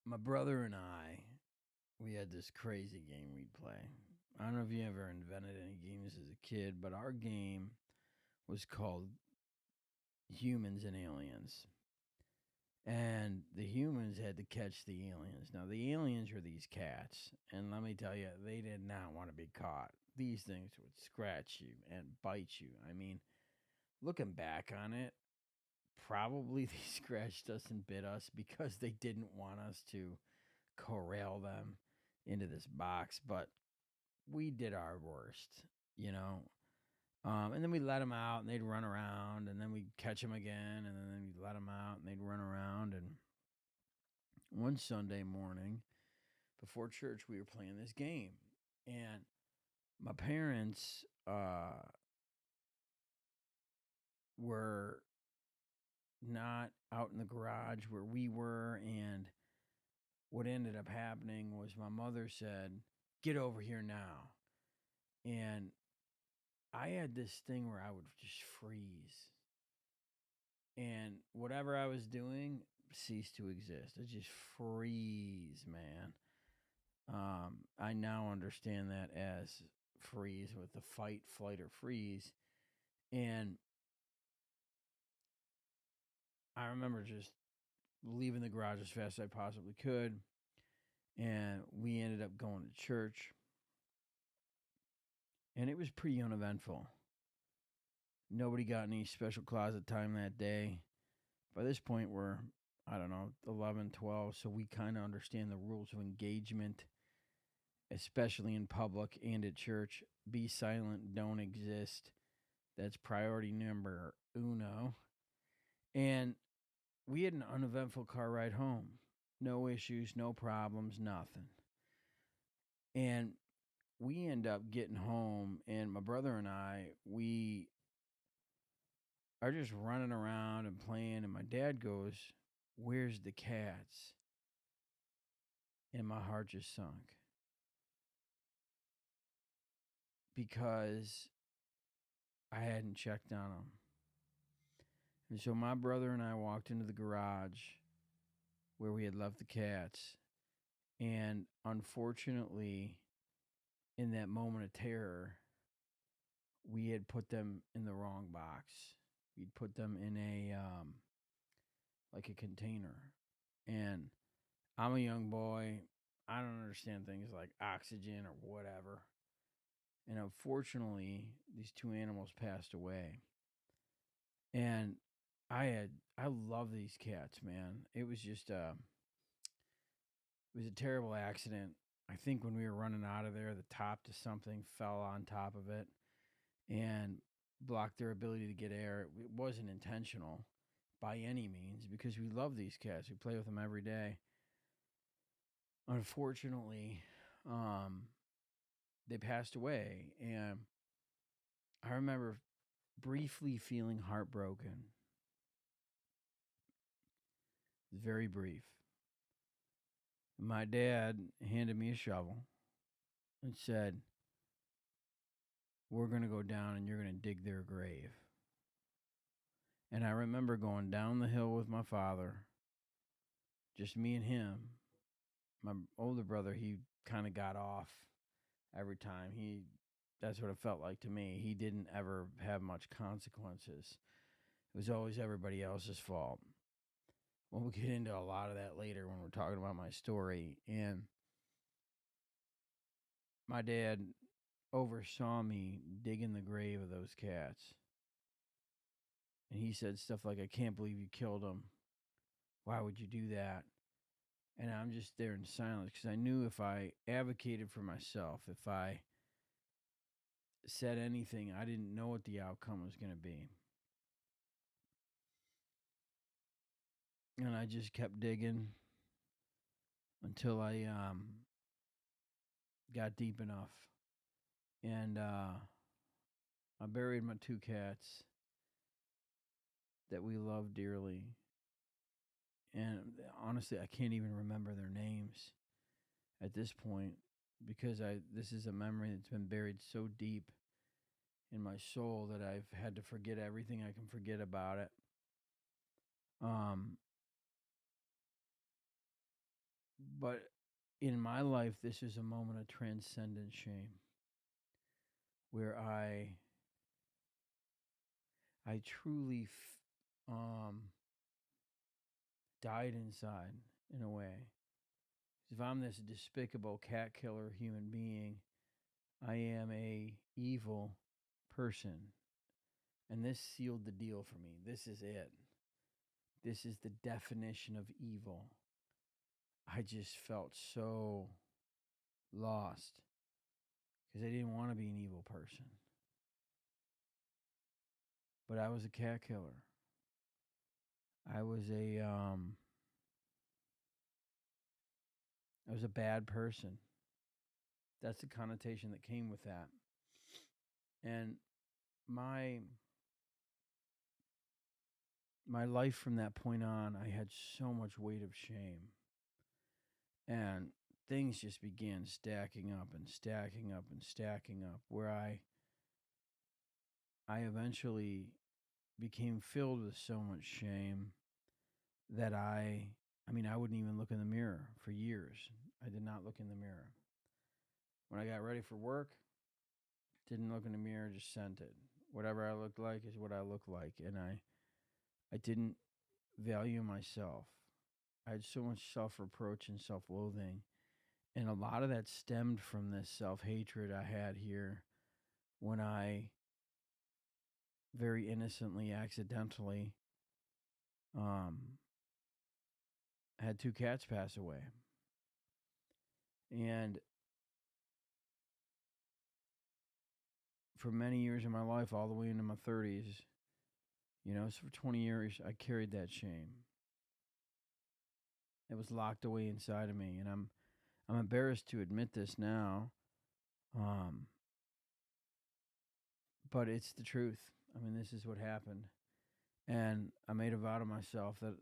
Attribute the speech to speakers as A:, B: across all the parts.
A: My brother and I, we had this crazy game we'd play. I don't know if you ever invented any games as a kid, but our game was called Humans and Aliens. And the humans had to catch the aliens. Now, the aliens were these cats. And let me tell you, they did not want to be caught. These things would scratch you and bite you. I mean, looking back on it, probably they scratched us and bit us because they didn't want us to corral them into this box. But we did our worst, you know. And then we let them out, and they'd run around, and then we'd catch them again, and then we'd let them out, and they'd run around. And one Sunday morning before church, we were playing this game, and my parents were not out in the garage where we were, and what ended up happening was my mother said, "Get over here now," and I had this thing where I would just freeze. And whatever I was doing ceased to exist. I just freeze, man. I now understand that as freeze with the fight, flight, or freeze. And I remember just leaving the garage as fast as I possibly could. And we ended up going to church. And it was pretty uneventful. Nobody got any special closet time that day. By this point, we're, I don't know, 11, 12. So we kind of understand the rules of engagement, especially in public and at church. Be silent, don't exist. That's priority number uno. And we had an uneventful car ride home. No issues, no problems, nothing. And we end up getting home, and my brother and I, we are just running around and playing. And my dad goes, "Where's the cats?" And my heart just sunk because I hadn't checked on them. And so my brother and I walked into the garage where we had left the cats. And unfortunately, in that moment of terror, we had put them in the wrong box. We'd put them in a like a container. And I'm a young boy. I don't understand things like oxygen or whatever. And unfortunately, these two animals passed away. And I love these cats, man. It was a terrible accident. I think when we were running out of there, the top to something fell on top of it and blocked their ability to get air. It wasn't intentional by any means because we love these cats. We play with them every day. Unfortunately, um, they passed away, and I remember briefly feeling heartbroken. Very brief. My dad handed me a shovel and said, "We're going to go down and you're going to dig their grave." And I remember going down the hill with my father, just me and him. My older brother, he kind of got off every time. That's what it felt like to me. He didn't ever have much consequences. It was always everybody else's fault. Well, we'll get into a lot of that later when we're talking about my story. And my dad oversaw me digging the grave of those cats. And he said stuff like, "I can't believe you killed them. Why would you do that?" And I'm just there in silence because I knew if I advocated for myself, if I said anything, I didn't know what the outcome was going to be. And I just kept digging until I got deep enough. And I buried my two cats that we love dearly. And honestly, I can't even remember their names at this point because this is a memory that's been buried so deep in my soul that I've had to forget everything I can forget about it. Um, But in my life, this is a moment of transcendent shame where I truly died inside in a way. If I'm this despicable cat killer human being, I am a evil person. And this sealed the deal for me. This is it. This is the definition of evil. I just felt so lost because I didn't want to be an evil person. But I was a cat killer. I was a bad person. That's the connotation that came with that. And my my life from that point on, I had so much weight of shame. And things just began stacking up and stacking up and stacking up where I eventually became filled with so much shame that I mean, I wouldn't even look in the mirror for years. I did not look in the mirror. When I got ready for work, didn't look in the mirror, just sent it. Whatever I looked like is what I look like. And I didn't value myself. I had so much self-reproach and self-loathing. And a lot of that stemmed from this self-hatred I had here when I very innocently, accidentally, um, had two cats pass away. And for many years in my life, all the way into my 30s, so for 20 years, I carried that shame. It was locked away inside of me, and I'm embarrassed to admit this now, um, but it's the truth. I mean, this is what happened, and I made a vow to myself that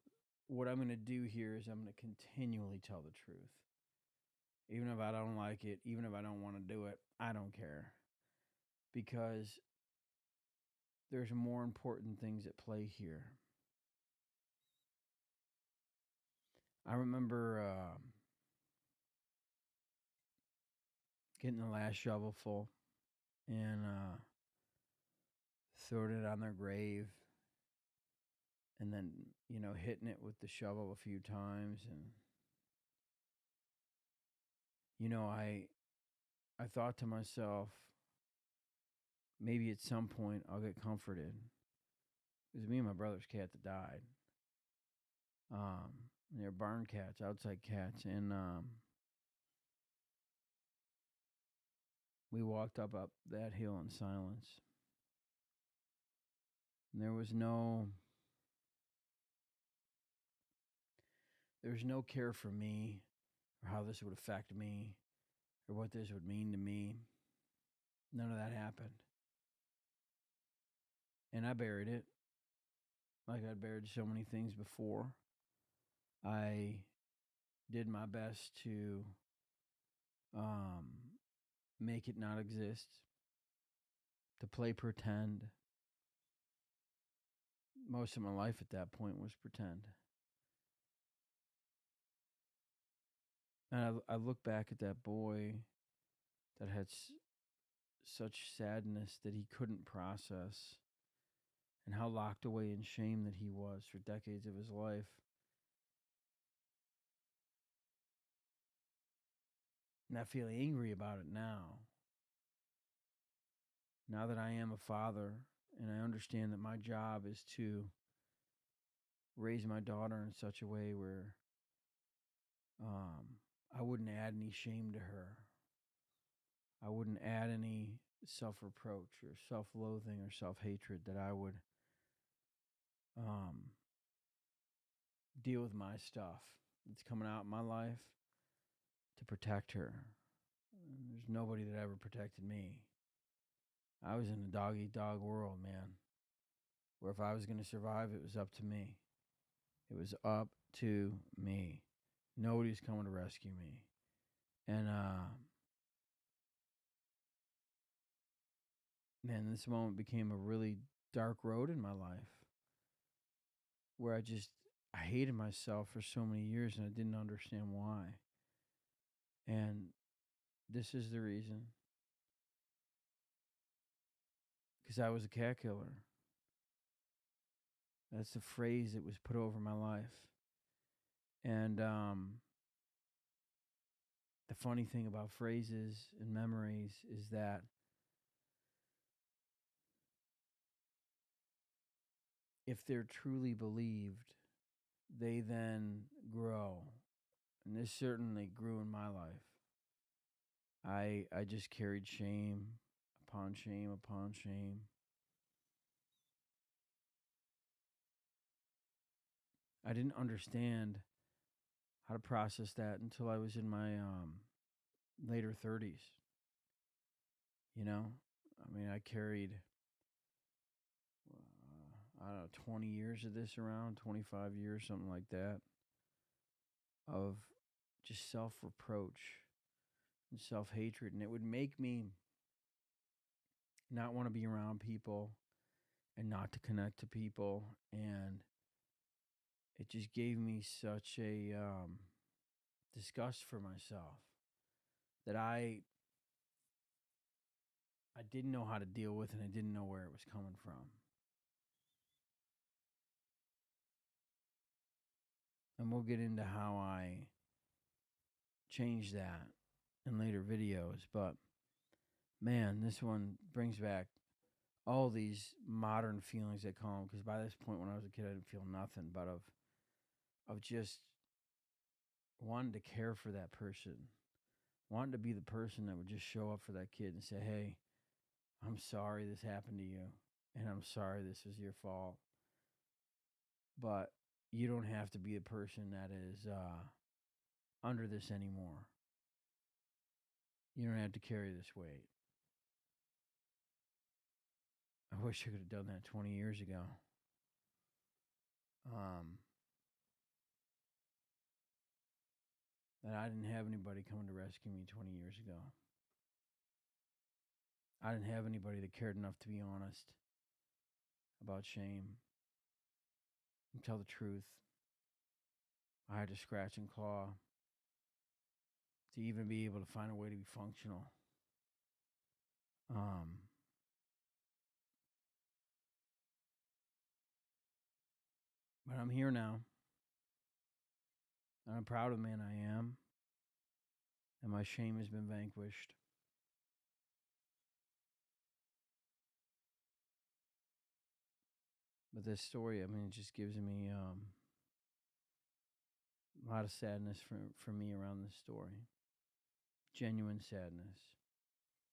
A: what I'm going to do here is I'm going to continually tell the truth. Even if I don't like it, even if I don't want to do it, I don't care. Because there's more important things at play here. I remember getting the last shovel full and throwing it on their grave and then, hitting it with the shovel a few times. And, I thought to myself, maybe at some point I'll get comforted. It was me and my brother's cat that died. They're barn cats, outside cats. And we walked up that hill in silence. And there was no care for me or how this would affect me or what this would mean to me. None of that happened. And I buried it like I'd buried so many things before. I did my best to make it not exist, to play pretend. Most of my life at that point was pretend. And I look back at that boy that had such sadness that he couldn't process, and how locked away in shame that he was for decades of his life. And I feel angry about it now. Now that I am a father and I understand that my job is to raise my daughter in such a way where I wouldn't add any shame to her. I wouldn't add any self-reproach or self-loathing or self-hatred, that I would deal with my stuff that's coming out in my life to protect her. There's nobody that ever protected me. I was in a dog-eat-dog world, man, where if I was going to survive, it was up to me. It was up to me. Nobody's coming to rescue me. And, man, this moment became a really dark road in my life where I hated myself for so many years and I didn't understand why. And this is the reason, because I was a cat killer. That's the phrase that was put over my life. And the funny thing about phrases and memories is that if they're truly believed, they then grow. And this certainly grew in my life. I just carried shame upon shame upon shame. I didn't understand how to process that until I was in my later 30s. You know, I mean, I carried, I don't know, 20 years of this around, 25 years, something like that, of just self reproach and self hatred. And it would make me not want to be around people and not to connect to people. And it just gave me such a disgust for myself that I didn't know how to deal with, and I didn't know where it was coming from. And we'll get into how I changed that in later videos. But man, this one brings back all these modern feelings that come, because by this point when I was a kid I didn't feel nothing but of just wanting to care for that person, wanting to be the person that would just show up for that kid and say, hey, I'm sorry this happened to you, and I'm sorry this was your fault, but you don't have to be the person that is under this anymore. You don't have to carry this weight. I wish I could have done that 20 years ago. Um, that I didn't have anybody coming to rescue me 20 years ago. I didn't have anybody that cared enough to be honest about shame and tell the truth. I had to scratch and claw to even be able to find a way to be functional. Um, but I'm here now. And I'm proud of the man I am. And my shame has been vanquished. But this story, I mean, it just gives me a lot of sadness for me around this story. Genuine sadness.